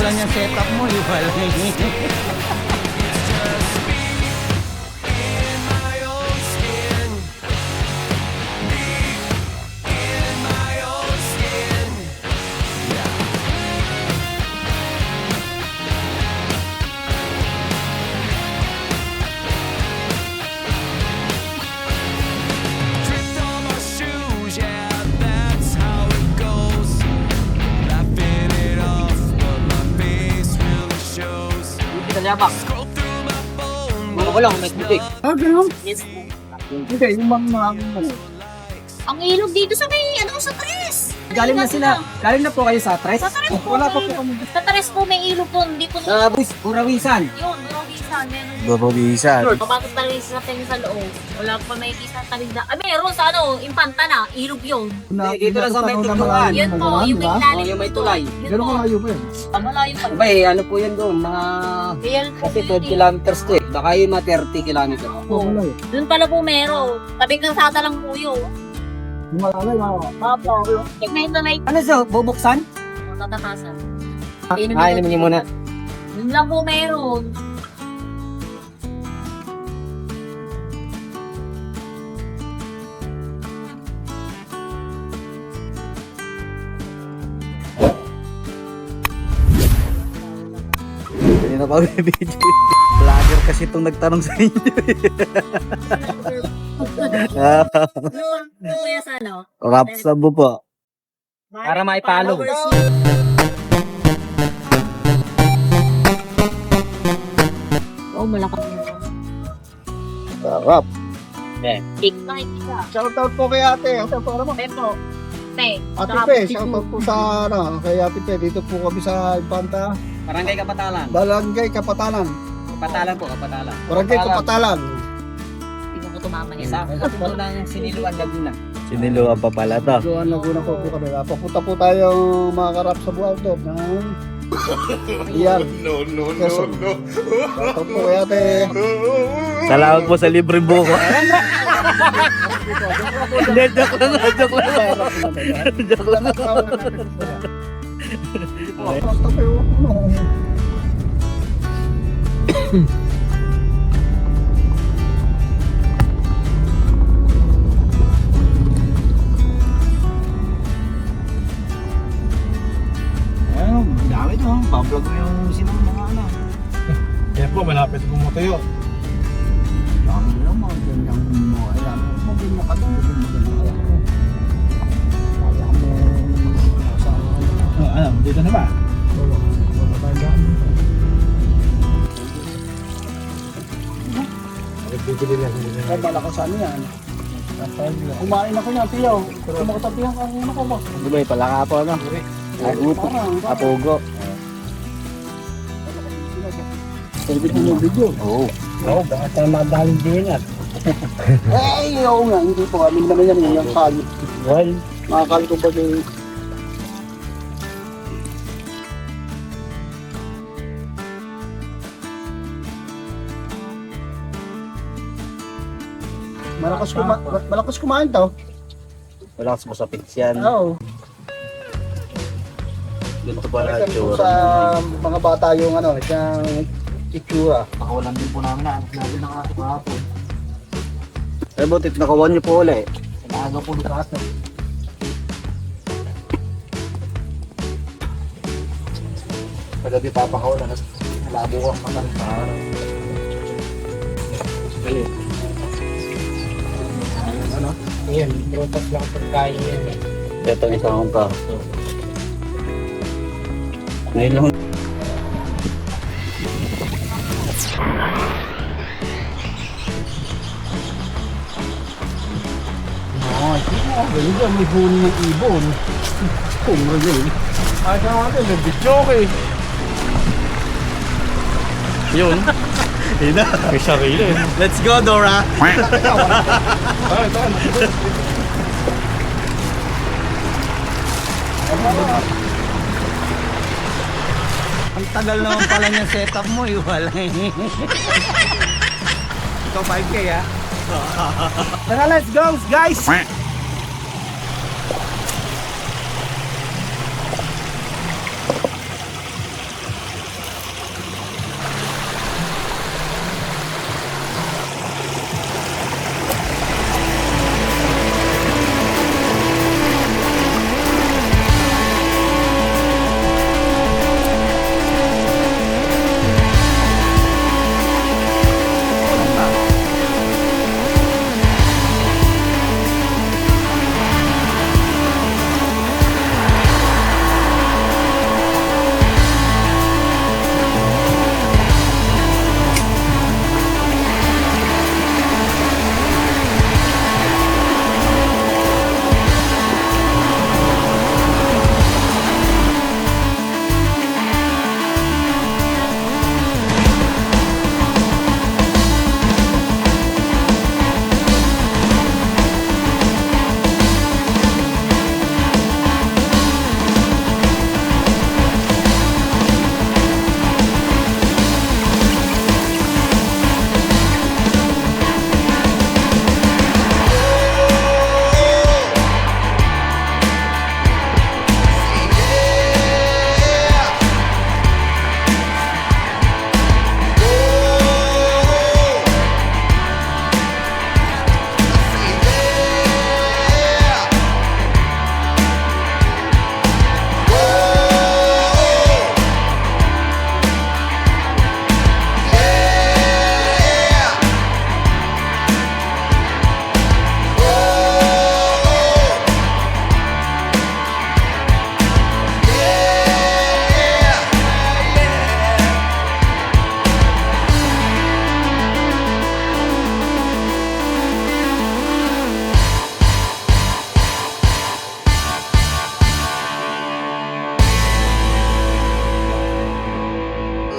pala yung setup mo, wala. Yabak. Mga ko lang, may tubig. Ganun? Yes po. Hindi, yung mga Ang ilog dito sa may, sa Tres. galing na po kayo sa Tres? Sa Tres po. Wala pa po kami. Sa Tres po may ilog doon. Hindi po Sa Burawisan. yun, Robisan. Meron. Babawisan. Papasok talaga sa tingin sa loob. Wala pa may isa talinda. Meron sa Impanta na. Ilog yun. Dito lang sa may tugtungan. Yun po, yung may ilalim. yung may tulay. Yun Ganun po. malayo po yun. Malayo pa. Ba ano po yan doon? Mga... Real po. Kasi 12 kilometers to eh. Baka yung mga 30 kilometers. Oo. Doon pala po meron. Tabing kalsada lang po yun. Yung malalay, Opo. Check na ito na ito. Ano siya? Bubuksan? Tatakasan. Inumin niyo muna. Yun lang po meron. Hindi na pa video. Vlogger kasi itong nagtanong sa inyo. Kuya sa Rap sabo po. Para maipalo. Oh, malakas yun. Sarap. Big nakikita. Shoutout po kay ate. Shoutout po naman. Pepo. Te. Ate Pe, shoutout po sa kay Ate Pe. Dito po kami sa Impanta. Barangay Kapatalan. Barangay Kapatalan. Kapatalan po, Kapatalan. Barangay Kapatalan. Hindi ko tumama niya. Sa puno ng Siniluan Laguna. Siniluan pa pala to. Doon Laguna po po kami. Papunta po tayong mga karap sa buwan doon. Iyan. No. Shoutout po kay ate. Salamat po sa libreng buko. Hindi, joke lang. Joke lang. Basta po yung Ayun, dami to. Pablog mo yung sinong mga ano. Kaya po, malapit kong matuyo. Dami lang mga ganyang mga alam. Maging makatulog yung maganda. Kaya mo sa Ano, dito na ba? wala tayong daan. Bibili na. Ay, malakas ano yan. Kumain ako niyan, tiyo. Kumakatapihan ka muna ko mo. Duloy pala ka po, no? Agupo. Apugo. Pwede ko yung video. Oo. Oo, baka tayo madaling din yan. Oo nga, hindi po kami naman yan yung kali. Well, Makakali ko pa yung... Malakas kumain to. Malakas mo sa pits yan. Oo. Ganito pala ang Sa tsura. mga bata yung yung itsura. Pakawalan din po namin na. Nabi na nga ito kahapon. Eh, butit nakawan niyo po ulit. Sinaga po lukas. pagdabi papakawalan at malabo kang matanda. Ano? Ayan, protas lang pagkain yan eh. Ito isang ka. Ngayon lang. Ganyan, may huni ng ibon. Kung ganyan. Ay, sa natin, nag-video okay. Yun. Ina. May sarili eh. Let's go, Dora. Ay, saan? Ang tagal naman pala yung setup mo, wala. Ikaw 5K ha? Tara, let's go, guys!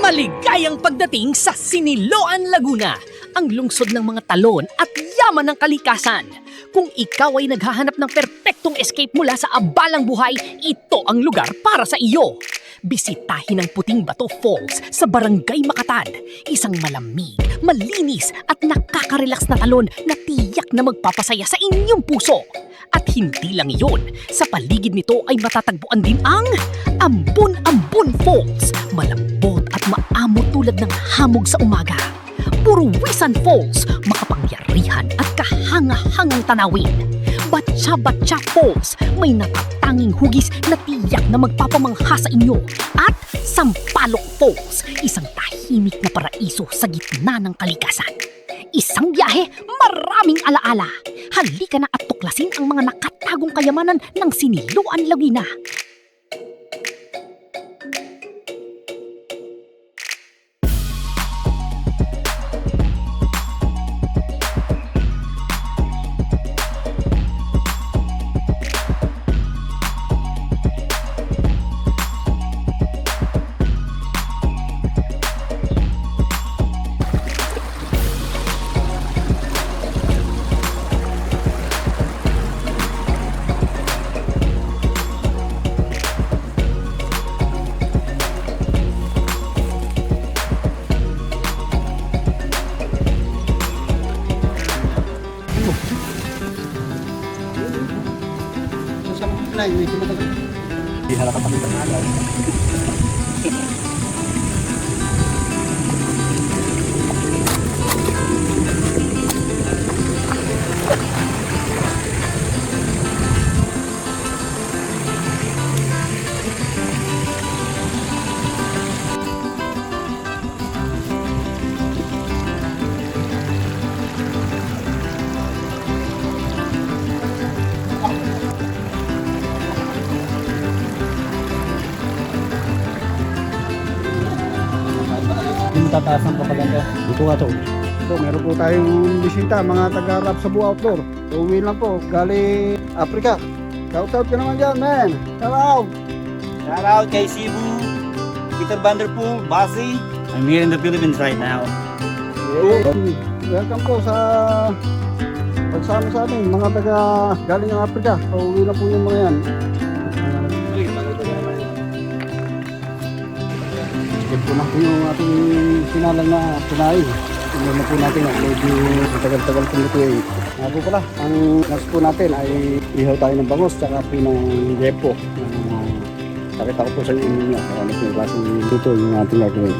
Maligayang pagdating sa Siniloan, Laguna, ang lungsod ng mga talon at yaman ng kalikasan. Kung ikaw ay naghahanap ng perpektong escape mula sa abalang buhay, ito ang lugar para sa iyo. Bisitahin ang Puting Bato Falls sa Barangay Macatan, isang malamig, malinis at nakaka-relax na talon na tiyak na magpapasaya sa inyong puso. At hindi lang iyon, sa paligid nito ay matatagpuan din ang Ambon-Ambon Falls, malambot at maamo tulad ng hamog sa umaga. Puruwisan Falls, makapangyarihan at kahanga-hangang tanawin. Batcha-Batcha Falls, may natatanging hugis na tiyak na magpapamangha sa inyo. At Sampaloc Falls, isang tahimik na paraiso sa gitna ng kalikasan. Isang biyahe, maraming alaala. Halika na at tuklasin ang mga nakatagong kayamanan ng Siniloan, Laguna. Hindi halata pa kita malaw. Tataas ang propaganda. Dito nga to. Ito, meron po tayong bisita, mga taga-rap sa Buo Outdoor. Uwi lang po, galing Africa. Shout-out ka naman dyan, man. Shout-out! Shout out kay Cebu, Peter Vanderpool, Basi. I'm here in the Philippines right now. Welcome po sa pagsama sa atin, mga taga galing ng Africa. Uwi lang po yung mga yan. Ito po na po yung ating sinalang na punain. Tingnan na po natin at medyo matagal-tagal po ito eh. Nga po pala, ang nas po natin ay ihaw tayo ng bangos tsaka po ng depo. Pakita ko po sa inyo niya kung ano po yung klaseng luto yung ating gagawin.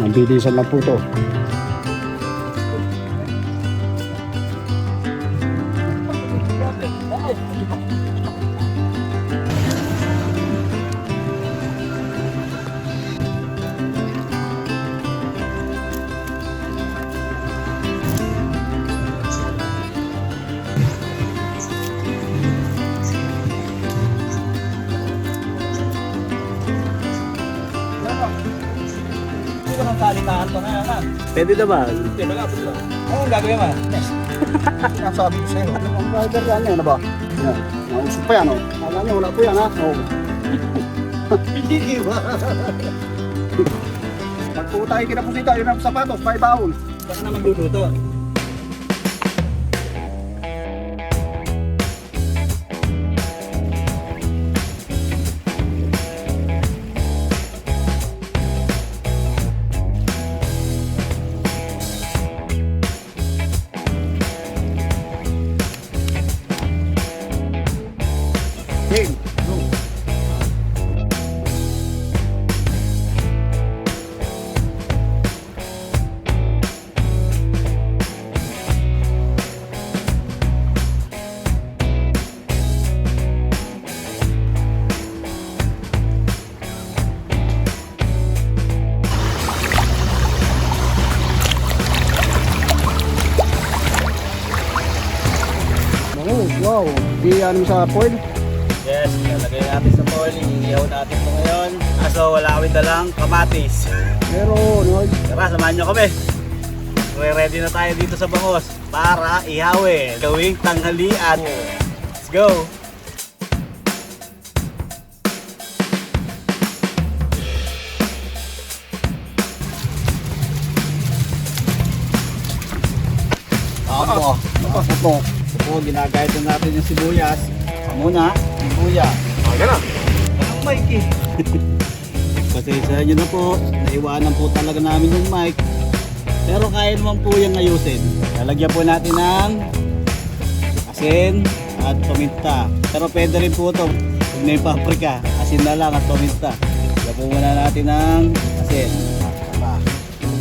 Mabilisan na po ito. Pwede na ba? Ano gagawin mo? Sinasabi ko sa'yo. Ano ang rider yan? Ano ba? Yan. Nausok pa yan, oh. Kala niyo, wala po yan, ha? Oo. Hindi iba. Pag po tayo kinapusita, yun ang sapatos, may baon. Baka na magluluto. Game. Go. Wow, di ano sa foil? Yes, lalagay natin sa foil, iihaw natin ito ngayon. Kaso wala kami dalang kamatis. Pero, no, Tara, samahan nyo kami. Ready na tayo dito sa bangos para ihawin. Gawing tanghalian. Let's go! Opo. Opo. Opo, ginagayad na natin yung sibuyas. Muna, sibuyas. Gano'n. Ang mic eh. Pasensya nyo na po. Naiwanan po talaga namin yung mic. Pero kaya naman po yung ayusin. Lalagyan po natin ng asin at paminta. Pero pwede rin po ito. Kung may paprika, asin na lang at paminta. Lagyan po muna natin ng asin.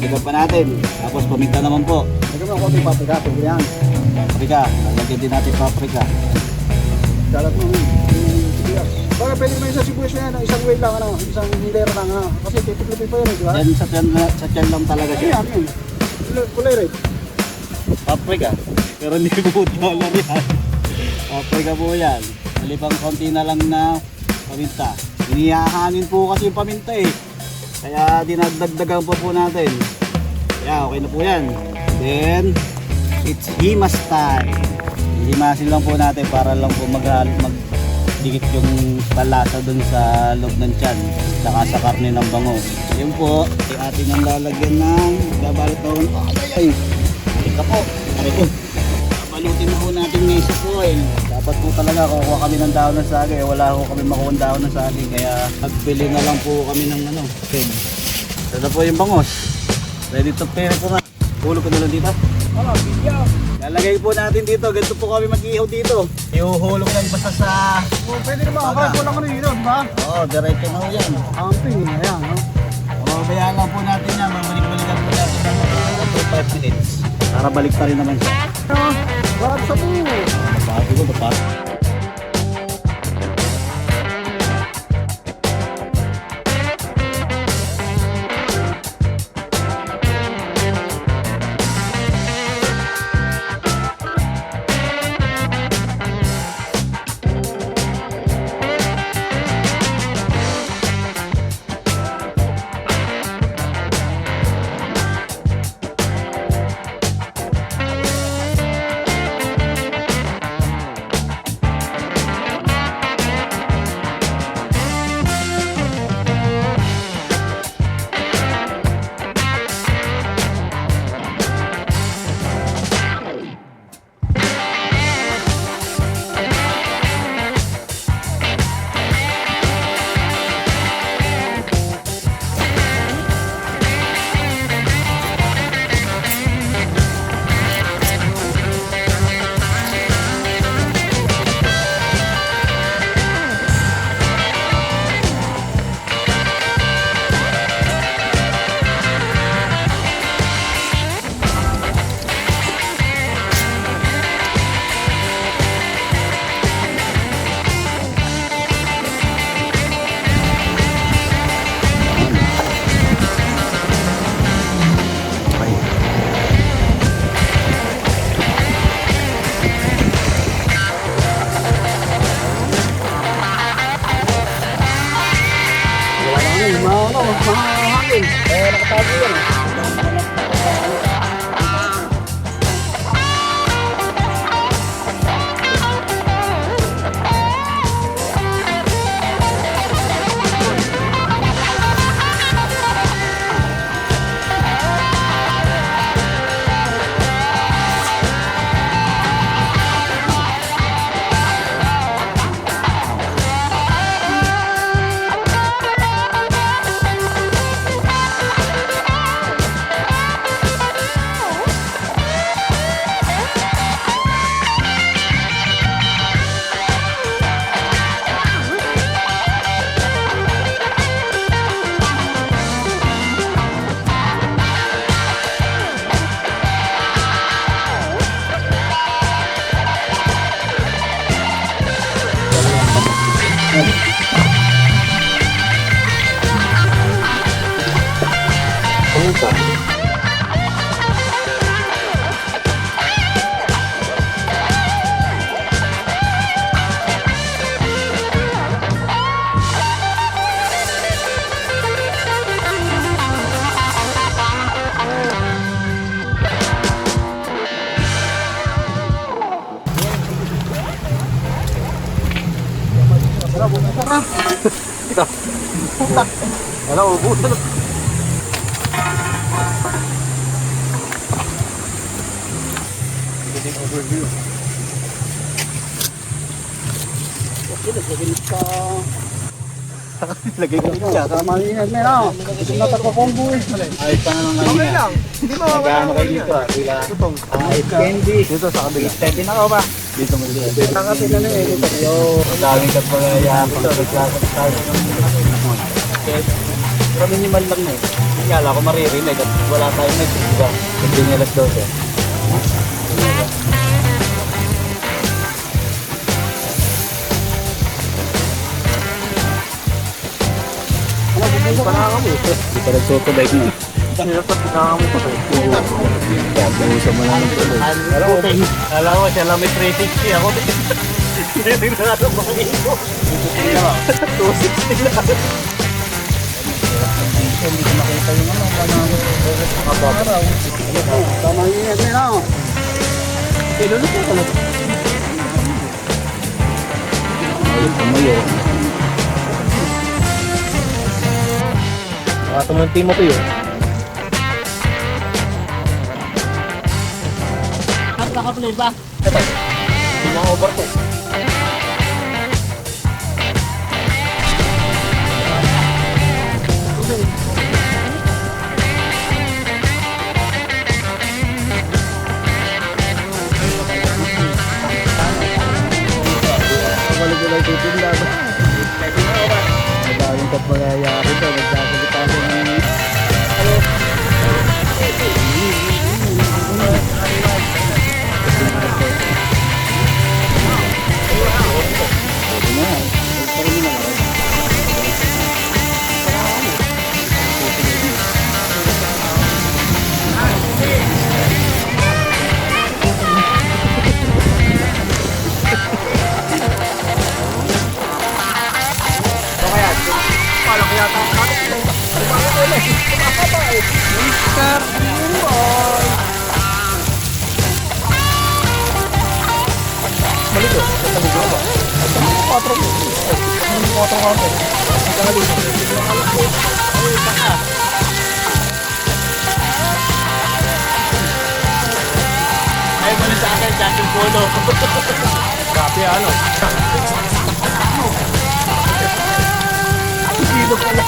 Lagyan pa natin. Tapos paminta naman po. Lagyan mo ako yung paprika. Pwede yan. Paprika. Lagyan din natin paprika. Dalat mo yung sibuyas. Baka pwede naman isang sibuyas na yan. Isang way lang, isang hindera lang. Kasi titipid pa yun, di ba? Yan sa tiyan lang talaga siya. Yan, yan. Kulay red. Paprika. Pero hindi po dollar yan. Paprika po yan. Malipang konti na lang na paminta. Inihahanin po kasi yung paminta eh. Kaya dinagdagdagan po natin. Kaya okay na po yan. Then, it's himas time. Himasin lang po natin para lang po magdikit yung palasa dun sa loob ng tiyan. Saka sa karne ng bango. Yun po, ating ang lalagyan ng babalot na rin. Ay, halika po. Halika. Balutin na po natin ng isa po eh. Dapat po talaga kukuha kami ng dahon ng saging. Wala ko kami makuha ng dahon ng saging. Kaya nagbili na lang po kami ng ano. Okay. Ito po yung bangos. Ready to prepare po nga. Hulog ko na lang dito. Lalagay po natin dito. Ganito po kami mag-ihaw dito. Ihuhulog lang basta sa... Pwede naman. Kapag ko lang ano yun, di ba? Oo, diretso na ho yan. Camping, ayan. Bayaan lang po natin yan. Babalik-balikan po natin ng 5 minutes. Para balik pa rin naman siya. Bakit sa po? Bago ko, tapat. Mahangin. Kaya nakatago yan. Ano, ubusan. Lagay ko siya. Tama yun, meron. Ito na tapo-combo eh. Ayos pa naman kanina. Okay lang. Hindi mo magkano kayo dito ah? Sila. Candy. Dito sa kabila. Candy na ako ba? Dito mo dito. Nakapin na eh. Dito kayo. Daming ka pa yan. Pero minimal lang na eh. Kala ko maririnig at wala tayong nagsiga. Hindi niya alas 12. Hindi pa nagsoto like mo. Kabuhusan mo lang ng tuloy. Alam mo, siya lang may 360 ako. Hindi na natin makikita ko. 260 lang. Hindi ko makita yung ano. Araw. Tama yun, meron. Lulot na talaga. Ayun, tumayo. Tumunti mo ko yun. Nakaplay ba? Hindi na over to. Balik-balik titinda. Madaming kat mangyayari to. Magsasalita ko ng... Ay, mali sa akin, Jackson Polo. Grabe ano. Dito pala.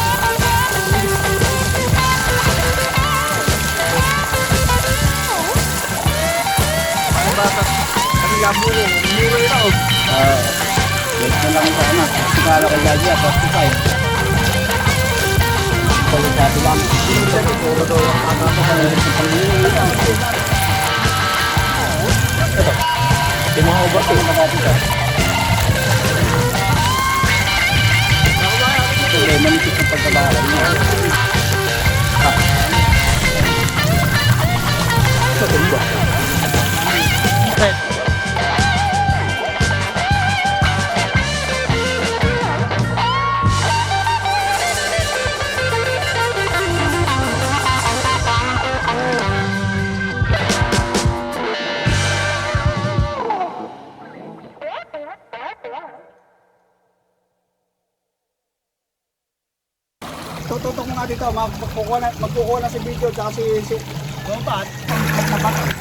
Ang bata, ang labo mo, muro yun ako. Yes na lang sa ano. Sigala kay Gaji at 45. Pagkakati lang. Puro daw ang ano sa kanila sa panginoon. Yung mga overtake na natin ka. Problema nito sa pagkabalan niya. Sa tumba. Tututok mo nga dito, magkukuha na si video tsaka si Gumpat.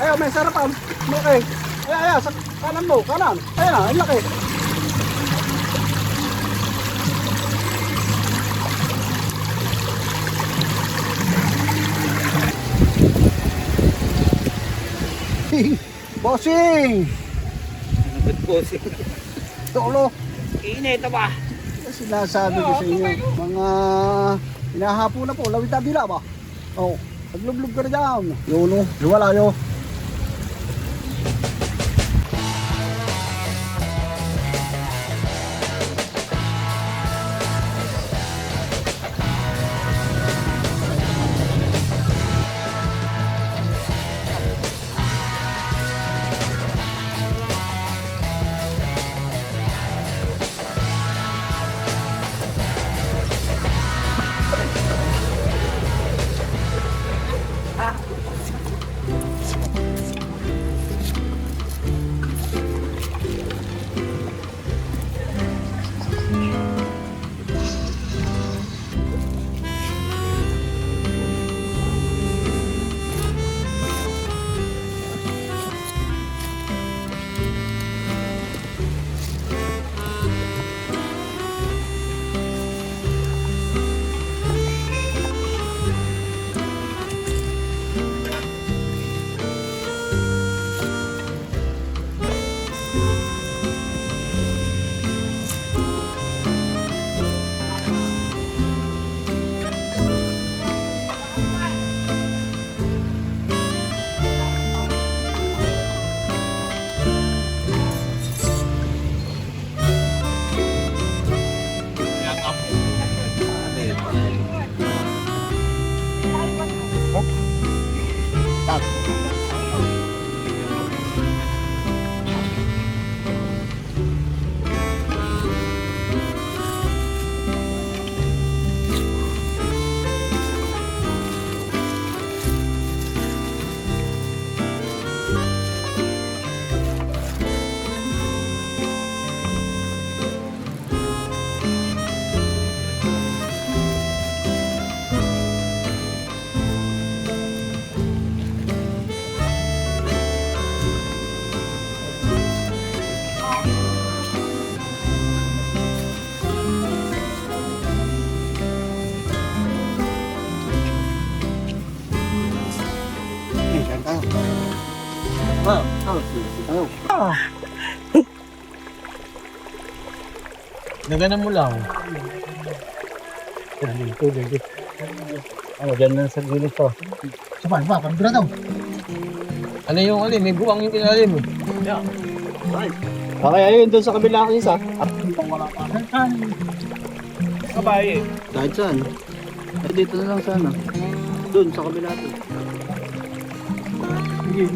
Ayaw, may sarapan. Okay. Ayaw, sa kanan mo, kanan. Ayan na, ang laki. Bossing! Ba't po si... Tolo! Init ba? Sinasabi ko sa inyo, mga hinahapo na po, lawit na dila ba? Oo, naglublog ka na dyan. Yun o, liwalayo. Naganan mo lang. Ano, dyan lang sa gilid to. Sabay ba? Pambira daw. Ano yung alin? May buwang yung ilalim. Okay, ayun, doon sa kabila ang isa. Kabay. Kahit saan. Eh, dito na lang sana. Doon sa kabila to. Sige.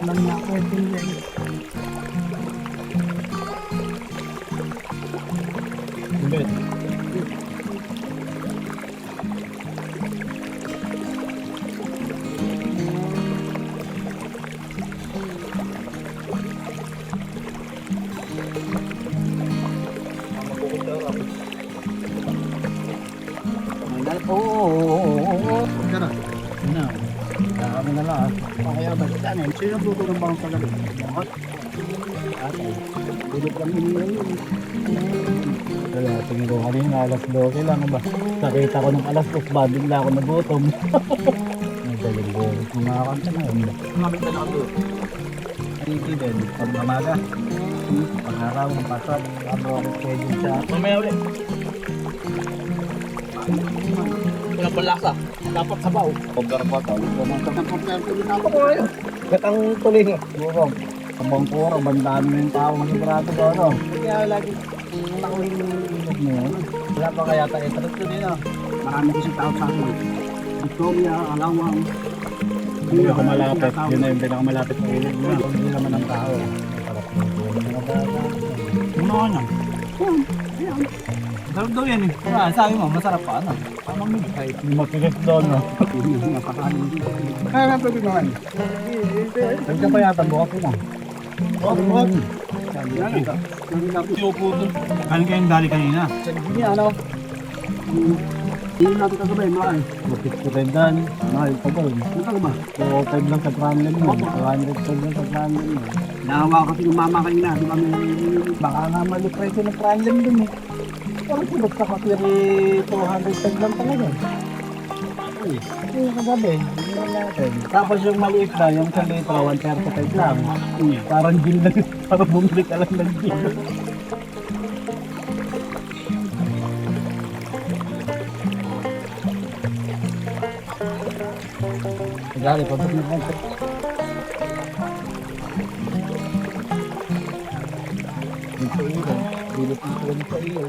Alam niya ako ito yan. Oo. Tara. Ano? Kami na lang. Kaya ba? Saan eh? Sino po ng bang sa gabi? Bakit? Ate. Dulot lang hinihingi yun. Kaya tingin ko kanina alas 12 lang ba? Nakita ko nung alas 2 ba? Bigla ako nagutom. Nagaling ko. Kumakanta na yun. Kumamit na lang doon. Hindi din. Pag umaga. Pag-araw ng pasok. Ano ako schedule siya. Mamaya ulit. Wala pa lasa. Dapat sabaw. Pagkarapataw. Gatang tuling. Burong. Abang puro, bandaan mo yung tao sigurado ko, ano? Kaya lagi Takuling ilog mo yun. wala pa kaya tayo. Tarot ko din ah. Marami kasi tao sa akin. Victoria, Alawang. Hindi ako malapit. Yun na yung pinakamalapit na ilog mo. Hindi naman ang tao. Ano ka na? Sarap daw yan eh. Sabi mo, masarap pa ano? Tamang mo. Kahit hindi matigas doon no? Napakalim dito. Kaya nga pwede naman. Nandiyan pa yata, bukas ko na. Bukas. Sabi Yung upo doon. Kanin kayong dali kanina. Hindi ano? Hindi natin kasabay, mahal. Mapit ko rin doon. Mahal pa ba? Ano ka ba? 205 lang sa Franlin mo. 205 lang sa Franlin mo. Nahawa kasi ng mama kanina. Di ba may... Baka nga mali presyo ng Franlin dun eh. Parang subot sa kapiri 200 lang talaga. Yung kagabi, hindi naman natin. Tapos yung maliit na, yung sa litro, 135 lang. Parang gin lang, parang bumili ka lang ng gin. Nagali, pabot na konti. Dito iyo, bilot na ko sa iyo.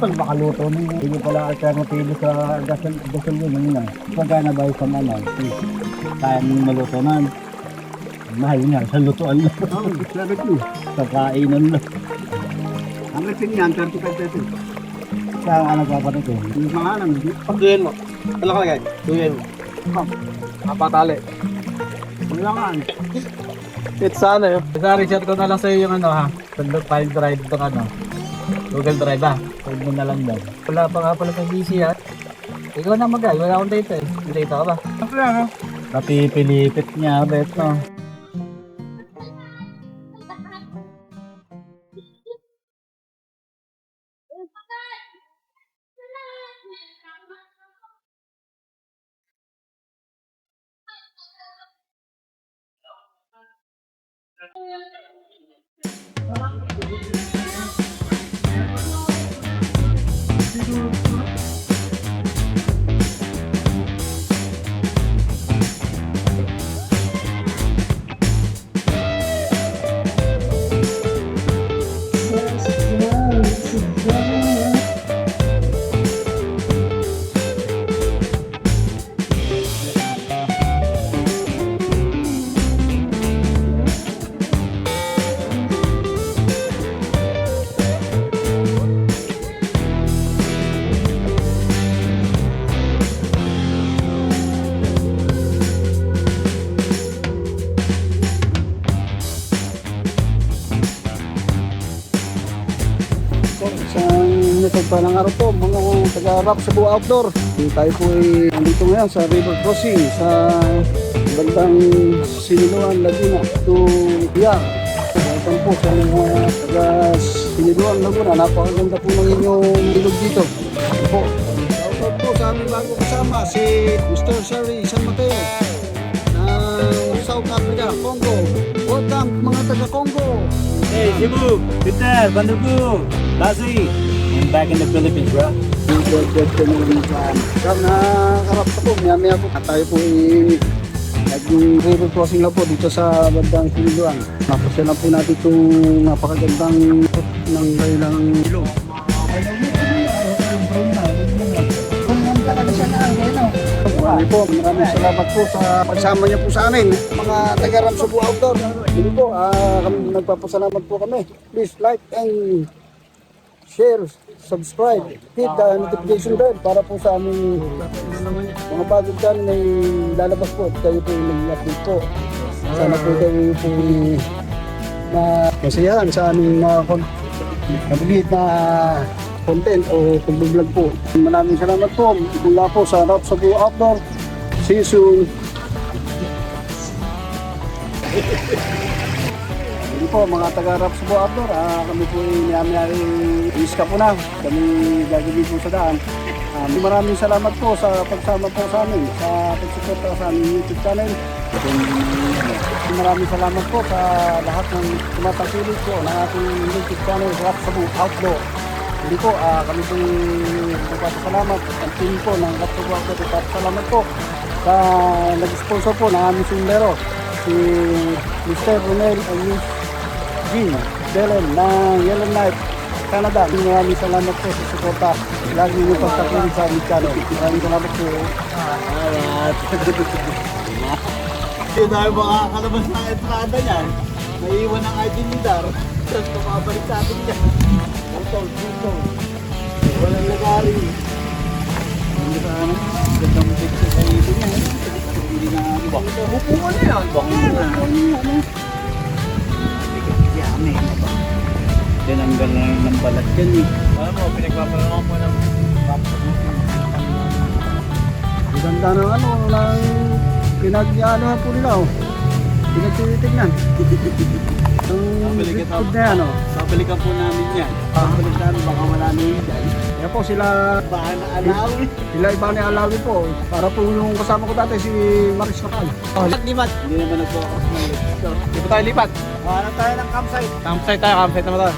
Pag makaluto mo, hindi pala alternative sa gasolina yun. Pagka na ba isang ano, kaya mong maluto na. Mahal nga, sa lutuan lang. Oo, sabi ko. Sa kainan lang. Ang resin yan, 35 pesos. Sa ano pa pa ito? Yung mga alam, hindi. Pagduyan mo. Ano ka lagay? Duyan mo. Kapatali. Wala ka. It's sana yun. Sorry, share ko na lang sa'yo yung ano ha. Sandok file drive itong ano. Google Drive ha. Huwag mo na lang daw. Wala pa nga pala sa PC ha. Ikaw na mag-ay. Wala akong data eh. May data ka ba? Wala no? Napipilipit niya, bet no? Palang araw po mga taga-rap sa Buo Outdoor. Tayo po ay nandito ngayon sa river crossing sa bandang Siniloan, Laguna to Biyar. Welcome po sa mga taga-Siniloan, Laguna. Napakaganda po ng inyong ilog dito. Po. Shoutout po sa aming bago kasama si Mr. Sherry San Mateo ng South Africa, Congo. Welcome mga taga-Congo. Hey, Cebu, Peter, Bandugu, Basi. I'm back in the Philippines, bro. Nakakarap sa po, maya po. At tayo po nag-river crossing lang po dito sa bandang Siniloan. Napasyalan po natin itong napakagandang ng kailang ilog. Maraming salamat po sa pagsama niyo po sa amin, mga taga-Ram sa Buo Outdoor. Hindi po, nagpapasalamat po kami. Please like and share, subscribe, hit the notification bell para po sa aming mga bagong channel na lalabas po at kayo po yung nag-update po. Sana po kayo po masiyahan sa aming mga mabilit na content o pag-vlog po. Maraming salamat po mula po sa Rap sa Buo Outdoor. See you soon. Hindi po mga taga-Rap sa Buo Outdoor, kami po ay iska po na. Kami gagawin po sa daan. Maraming salamat po sa pagsama po sa amin, sa pagsuporta sa aming YouTube channel. Maraming salamat po sa lahat ng tumatangkilik po ng ating YouTube channel, Rap sa Buo Outdoor. Hindi po, kami po nagpapasalamat ang team po ng Rap sa Buo Outdoor. Nagpapasalamat po sa nag-sponsor po ng aming sundero, si Mr. Ronel Ayus G. Delen ng Yellowknife, Canada. Maraming salamat po sa suporta. Lagi niyo pagtakilig sa aming channel. Maraming salamat po. Alright. Hindi tayo makakalabas ng entrada niyan. Naiiwan ang ID ni Dar. Tapos kumabalik sa atin niya. Putol. Walang lagari. Hindi ka ano? Gandang picture sa ito niya. Hindi na iba. Upuan na yan. Upuan na. Yami. Tinanggal na ng balat yan eh. Alam mo, pinagpapalangan mo ng Ganda ng ng pinag-ano po nila pinagtinitignan. Ang na yan Babalikan po namin yan. Babalikan baka wala na yun dyan. Kaya po sila Baka na alawi. sila iba ni Alawi po. Para po yung kasama ko dati si Maris Nakal. Hindi naman nag-focus ng ito. Hindi pa tayo lipat. Ano tayo ng campsite? Campsite tayo, campsite naman tayo.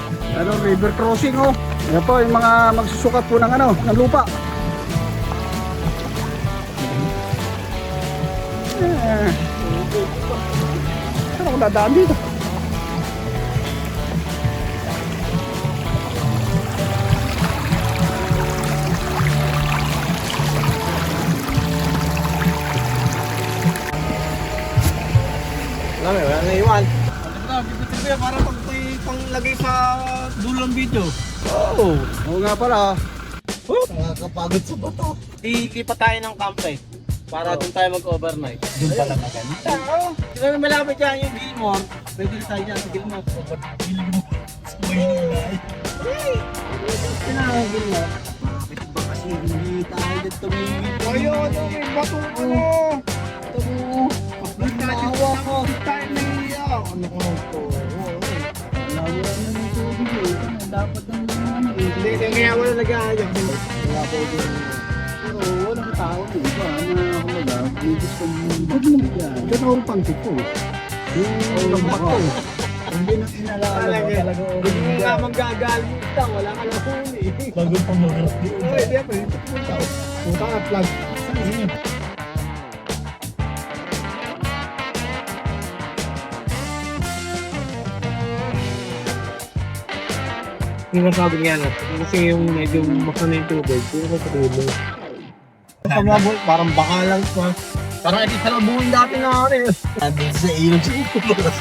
River crossing Kaya po yung mga magsusukat po ng ng lupa. Ano ko dadaan dito? Wala na iwan. Para panglagay sa dulo ng video. Oo nga pala. Nakakapagod sa bato. Ikipa tayo ng campsite. Para doon tayo mag-overnight. Doon pala maganda. Di ba malapit dyan yung Gilmore? Pwede tayo dyan sa Gilmore. Sa Maynilay. Kailangan Gilmore. Ba kasi hindi tayo dito may Ayun, may bato ko na. Doon tayo ko. Tayo na iiyak. Ano ko ito? dapat ng Hindi, kaya wala nag-aayag. Wala po din. Pero walang tao din ba na kumbaga, may gusto mong yan. Ganun ang pangkit ko. Yung lambat ko. Hindi nang inalala mo talaga. Hindi mo nga manggagalitan, wala ka na huli. Bago pa mga. Hindi, pwede pumunta. Punta ka, plug. Yung masabi nga na, kasi yung medyo makana yung tubig, hindi ko patulog. Pamabot, parang baka lang pa. Parang ito sa labuhin dati na ako eh. Andun sa ilog sa ipulos.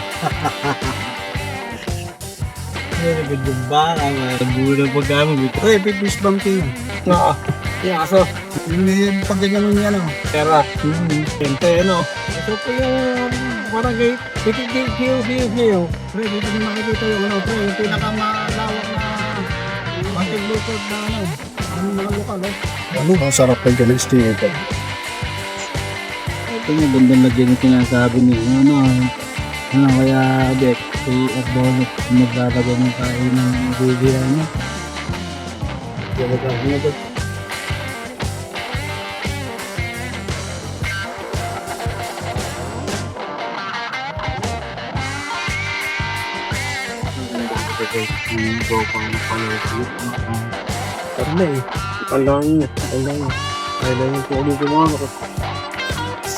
Nagagad yung baka, nabuhin ang pagkamag. Hey, fish banking. Oo. Yung aso. Yung pagganyan mo niya Pera. Siyempre, ano. Ito po yung barangay. View. Pre, dito nyo makikita yung pre, yung pinakamalawak na lusot na ano mga lokal Ano, ang sarap kayo dyan, steak. Ito yung ganda na dyan yung sinasabi niyo. Ano kaya, Bet? Si Erdogan, maglalagay ng kain ng bibig, ano?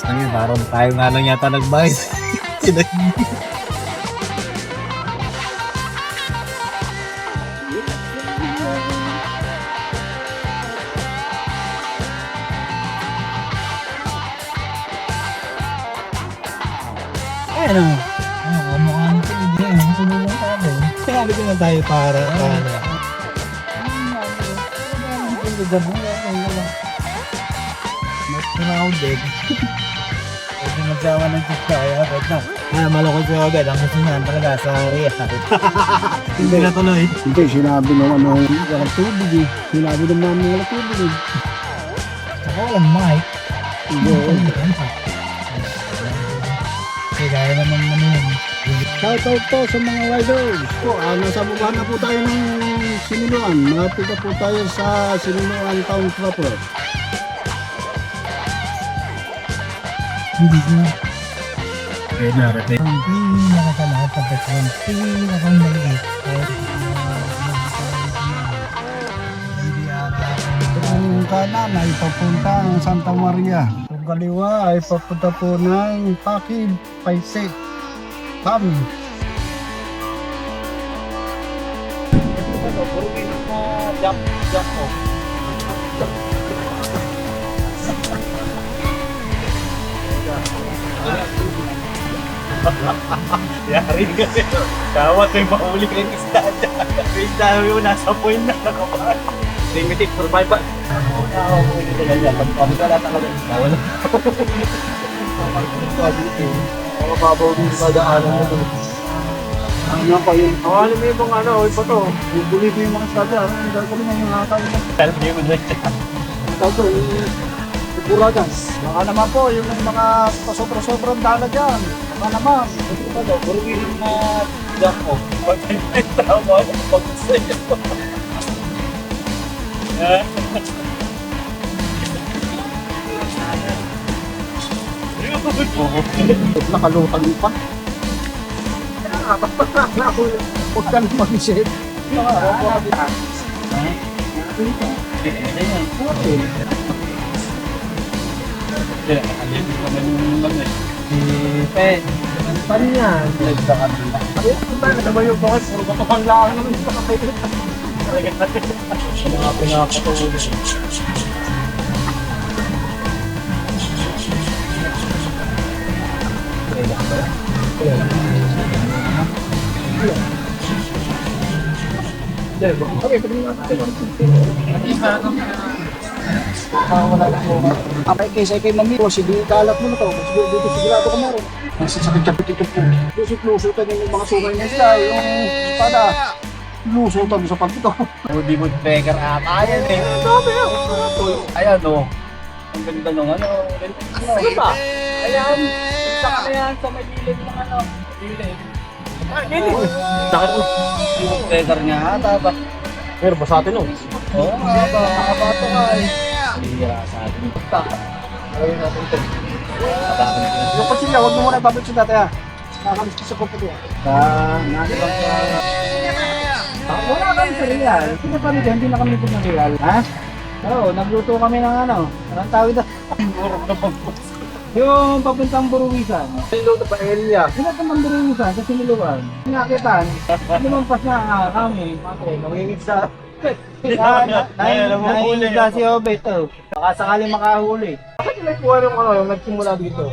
Ayun, parang tayo nga lang yata nagbayad. Ano? Mukha nito, hindi. Tulungan sa akin. Sinabi ko na tayo para Mas crowded. Pwede magsawa ng chika, kaya pwede na. maloko siya agad. Ang gusto niyan talaga sa area. Hindi na tuloy. Hindi, sinabi nung ano, walang tubig eh. Sinabi nung namin walang tubig eh. Ako walang mic. Hindi, Kasi kaya naman yun. shoutout po sa mga riders. Nasa baba na po tayo ng Siniluan. Malapit na po tayo sa Siniluan Town proper. Hindi na. Kaya narating. Hindi nakakalahat sa petrol. Hindi nakamaliit. Kung kanan ay papunta ng Santa Maria. Kung kaliwa ay papunta po ng Pakid, Paise, Kami. Jump off. Yari ka nito. Tawat may mahuli kayong isda dyan. Yung isda mo nasa point na nakapahan. Limited survival. Oo, pwede ka ganyan. Pag kami ka lahat ang isda, wala. Mababaw din sa daanan nito. Ano pa yun? Alam mo yung mga iba to. Bubuli ko yung mga sada. Ang gagawin na yung mga tao. Alam niyo mo na siya. Ang tao ko, Buragas. Baka naman po, yung mga pasobra-sobrang dala dyan. Baka naman. Puro yung na jump off. Pag may tama, pag sa'yo. Nakalutang pa. Huwag ka naman isip. Pe, paano yan? Paano naman yung bakit? Puro katukan lang naman yung kapatid. Mga pinakatulog. Apay kaysa kay Mami, sige kalat mo na to. Dito sigurado ka meron. Ang sasakit-sakit ito po. Lusot-lusotan yung mga sungay na sila. Yung espada. Lusotan sa pagkito. Hindi mo beggar ata yan eh. Ayan o. Ang ganda nung ano. Ano ba? Ayan. Isa ka na yan sa may gilid ng ano. Gilid. Gilid. Sakit mo. Yung beggar niya ata ba? Pero basa atin oh. Oo nga ba. Nakabato ka eh. Hihira sa atin. Ayun natin ito. Yung kutsilya, huwag mo muna ibabalik sa dati ha. Nakakamis ko sa kumpute. Nakakabang ka. Wala kami sa real. Sige pa rin, hindi na kami ito ng real. Ha? Oo, nagluto kami ng ano. Anong tawag na? Burok na pagpus. Yung papuntang Buruwisan. Niluto pa area. Sino naman Buruwisan sa Siniluan? Nakitan. Lumampas na kami. Okay, nawingit sa... Nahingit si Obet. Baka sakaling makahuli. Bakit may kuha yung nagsimula dito?